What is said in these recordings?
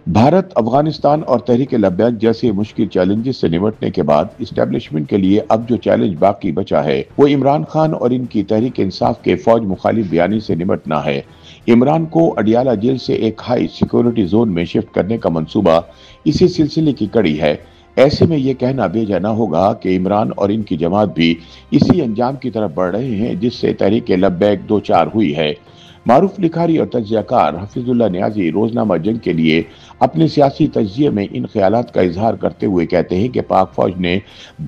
भारत, अफगानिस्तान और तहरीक लब्बैक जैसे मुश्किल चैलेंजेस से निपटने के बाद इस्टेब्लिशमेंट के लिए अब जो चैलेंज बाकी बचा है वो इमरान खान और इनकी तहरीक इंसाफ के फौज मुखालिफ बयानी से निपटना है। इमरान को अडियाला जेल से एक हाई सिक्योरिटी जोन में शिफ्ट करने का मंसूबा इसी सिलसिले की कड़ी है। ऐसे में यह कहना बेजा न होगा कि इमरान और इनकी जमात भी इसी अंजाम की तरफ बढ़ रहे हैं जिससे तहरीक लब्बैक दो चार हुई है। मारूफ लिखारी और तज्जियाकार हफीजुल्लाह नियाजी रोजनामा जंग के लिए अपने सियासी तज्जिये में इन ख्यालात का इजहार करते हुए कहते हैं कि पाक फौज ने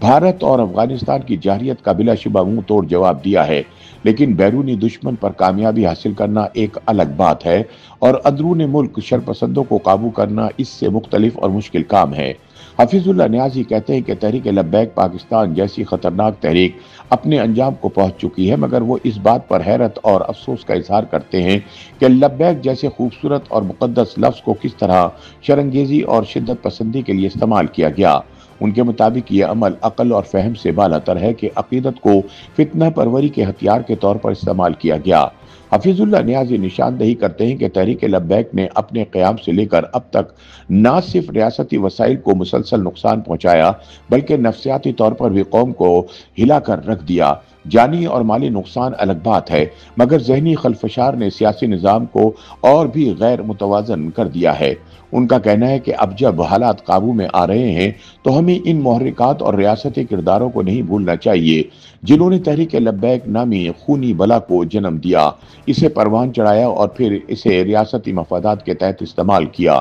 भारत और अफगानिस्तान की जारहियत का बिलाशुबा मुंह तोड़ जवाब दिया है, लेकिन बैरूनी दुश्मन पर कामयाबी हासिल करना एक अलग बात है और अंदरून मुल्क शरपसंदों को काबू करना इससे मुख्तलिफ और मुश्किल काम है। हफीजुल्लाह नियाजी कहते हैं कि तहरीक लब्बैक पाकिस्तान जैसी खतरनाक तहरीक अपने अंजाम को पहुंच चुकी है, मगर वो इस बात पर हैरत और अफसोस का इजहार करते हैं कि लब्बैक जैसे खूबसूरत और मुकद्दस लफ्ज को किस तरह शरंगेजी और शिद्दत पसंदी के लिए इस्तेमाल किया गया। उनके मुताबिक ये अमल अकल और फहम से बालातर है कि अकीदत को फितना परवरी के हथियार के तौर पर इस्तेमाल किया गया। हफीजुल्लाह नियाजी निशानदही करते हैं कि तहरीक लब्बैक ने अपने क़याम से लेकर अब तक न सिर्फ रियासती वसाइल को मुसलसल नुकसान पहुंचाया बल्कि नफ्सियाती तौर पर भी कौम को हिलाकर रख दिया। जानी और माली नुकसान अलग बात है, मगर जहनी खलफशार ने सियासी निज़ाम को और भी गैर मुतवाजन कर दिया है। उनका कहना है कि अब जब हालात काबू में आ रहे हैं तो हमें इन मुहर्रिकात और रियासती किरदारों को नहीं भूलना चाहिए जिन्होंने तहरीक लब्बैक नामी खूनी बला को जन्म दिया, इसे परवान चढ़ाया और फिर इसे रियासती मफादात के तहत इस्तेमाल किया।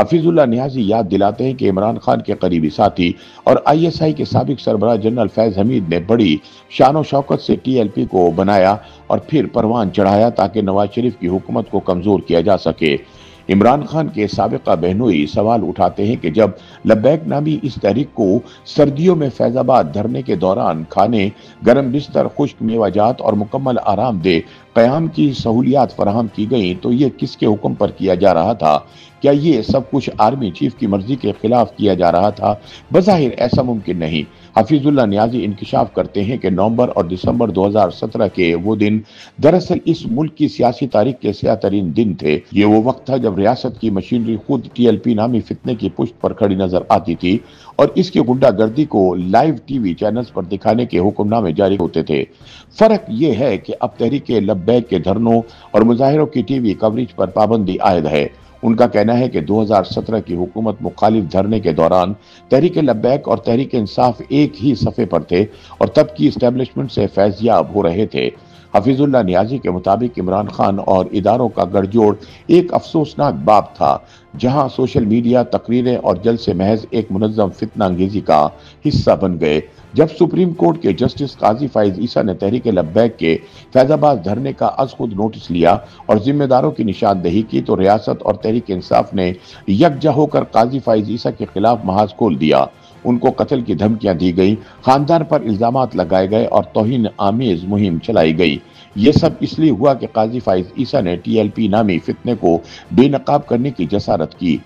हफीजुल्लाह नियाजी याद दिलाते हैं कि इमरान खान के करीबी साथी और ISI के साबिक सरबराह जनरल फैज हमीद ने बड़ी शान और शौकत से TLP को बनाया और फिर परवान चढ़ाया ताकि नवाज शरीफ की हुकूमत को कमजोर किया जा सके। इमरान खान के साबिका बहनोई सवाल उठाते हैं कि जब लब्बैक नामी इस तहरीक को सर्दियों में फैजाबाद धरने के दौरान खाने, गर्म बिस्तर, खुश्क मेवाजात और मुकम्मल आरामदेह क़याम की सहूलियात फराहम की गई तो ये किसके हुक्म पर किया जा रहा था? क्या ये सब कुछ आर्मी चीफ की मर्जी के खिलाफ किया जा रहा था? बज़ाहिर ऐसा मुमकिन नहीं। हफीजुल्लाह नियाजी इंकिशाफ करते हैं कि नवंबर और दिसंबर 2017 के वो दिन दरअसल इस मुल्क की सियासी तारीख के स्याह तरीन दिन थे। ये वो वक्त था जब रियासत की मशीनरी खुद TLP नामी फितने की पुष्ट पर खड़ी नजर आती थी और इसकी गुंडागर्दी को लाइव TV चैनल्स पर दिखाने के हुक्मनामे जारी होते थे। फर्क ये है कि अब तहरीक लब्बैक के धरनों और मुजाहिरों की TV कवरेज पर पाबंदी आयद है। उनका कहना है कि 2017 की हुकूमत मुखालिफ धरने के दौरान तहरीक लब्बैक और तहरीक इंसाफ एक ही सफ़े पर थे और तब की इस्टेब्लिशमेंट से फैज़याब हो रहे थे। हफीजुल्लाह नियाजी के मुताबिक इमरान खान और इदारों का गठजोड़ एक अफसोसनाक बाब था, जहां सोशल मीडिया, तकरीरें और जलसे महज एक मुनज़्ज़म फितना अंगेजी का हिस्सा बन गए। जब सुप्रीम कोर्ट के जस्टिस काजी फाइज ईसा ने तहरीक लब्बैक के फैजाबाद धरने का अज खुद नोटिस लिया और जिम्मेदारों की निशानदही की तो रियासत और तहरीक इंसाफ ने यकजा होकर काजी फाइज ईसा के खिलाफ महाज खोल दिया। उनको कत्ल की धमकियां दी गई, खानदान पर इल्जामात लगाए गए और तौहीन आमेज मुहिम चलाई गई। ये सब इसलिए हुआ कि काजी फाइज ईसा ने TLP नामी फितने को बेनकाब करने की जसारत की।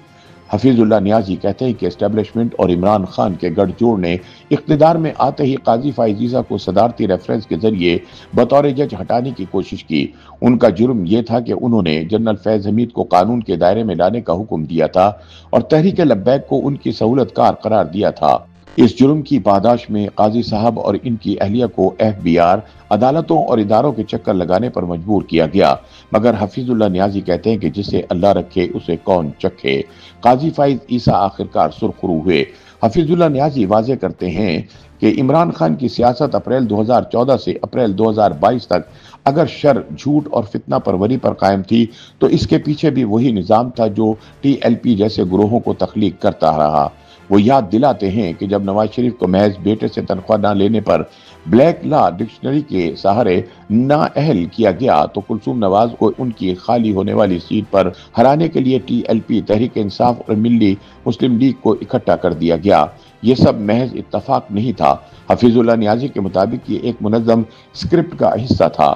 हफीजुल्लाह नियाजी कहते हैं कि एस्टेब्लिशमेंट और इमरान खान के गठजोड़ ने इख्तिदार में आते ही काजी फाइज ईसा को सदारती रेफरेंस के जरिए बतौर जज हटाने की कोशिश की। उनका जुर्म यह था कि उन्होंने जनरल फैज हमीद को कानून के दायरे में लाने का हुक्म दिया था और तहरीक लब्बैक को उनकी सहूलतकार करार दिया था। इस जुर्म की पादाश में काजी साहब और इनकी अहलिया को FBR, अदालतों और इदारों के चक्कर लगाने पर मजबूर किया गया, मगर हफीजुल्लाह नियाजी कहते हैं कि जिसे अल्लाह रखे उसे कौन चखे। काजी फाइज ईसा आखिरकार सुरखरू हुए। हफीजुल्लाह नियाजी वाजे करते हैं कि इमरान खान की सियासत अप्रैल 2014 से अप्रैल 2022 तक अगर शर, झूठ और फितना परवरी पर कायम थी तो इसके पीछे भी वही निज़ाम था जो TLP जैसे ग्रोहों को तख्लीक करता रहा। वो याद दिलाते हैं कि जब नवाज शरीफ को महज बेटे से तनख्वाह न लेने पर ब्लैक लॉ डिक्शनरी के सहारे नाअहल किया गया तो कुलसूम नवाज को उनकी खाली होने वाली सीट पर हराने के लिए TLP, तहरीक इंसाफ और मिल्ली मुस्लिम लीग को इकट्ठा कर दिया गया। ये सब महज इत्तफाक नहीं था। हफीजुल्लाह नियाजी के मुताबिक ये एक मुनज़्ज़म स्क्रिप्ट का हिस्सा था।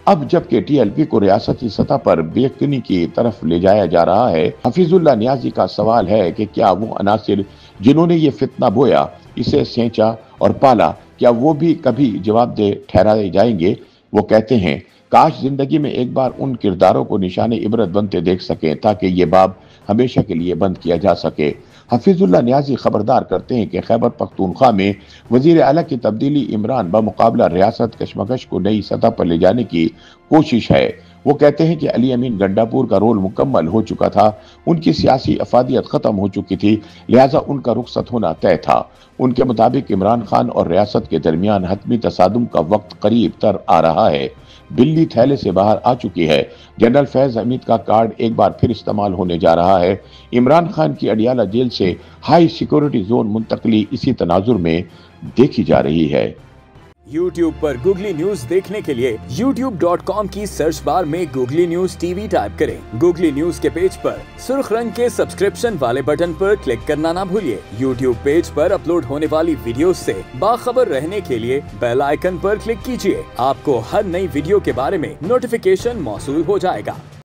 अब जबकि TLP को रियासती सतह पर बेयकीनी की तरफ ले जाया जा रहा है, हफीजुल्लाह नियाजी का सवाल है कि क्या वो अनासिर जिन्होंने ये फितना बोया, इसे सेंचा और पाला, क्या वो भी कभी जवाबदेह ठहराए जाएंगे? वो कहते हैं, काश जिंदगी में एक बार उन किरदारों को निशाने इबरत बनते देख सकें ताकि ये बाब हमेशा के लिए बंद किया जा सके। हफीजुल्लाह नियाजी खबरदार करते हैं कि खैबर पख्तूनख्वा में वजीर आला की तब्दीली इमरान बमुकाबला रियासत कशमकश को नई सतह पर ले जाने की कोशिश है। वो कहते हैं कि अली अमीन गंडापुर का रोल मुकम्मल हो चुका था, उनकी सियासी अफादियत खत्म हो चुकी थी, लिहाजा उनका रुखसत होना तय था। उनके मुताबिक इमरान खान और रियासत के दरमियान हतमी तसादुम का वक्त करीब तर आ रहा है। बिल्ली थैले से बाहर आ चुकी है। जनरल फैज हमीद का कार्ड एक बार फिर इस्तेमाल होने जा रहा है। इमरान खान की अडियाला जेल से हाई सिक्योरिटी जोन मुंतकली इसी तनाजुर में देखी जा रही है। YouTube पर गूगली न्यूज देखने के लिए youtube.com की सर्च बार में गूगली न्यूज टीवी टाइप करें। गूगली न्यूज के पेज पर सुर्ख रंग के सब्सक्रिप्शन वाले बटन पर क्लिक करना ना भूलिए। YouTube पेज पर अपलोड होने वाली वीडियोस से बाखबर रहने के लिए बेल आइकन पर क्लिक कीजिए। आपको हर नई वीडियो के बारे में नोटिफिकेशन मौसूल हो जाएगा।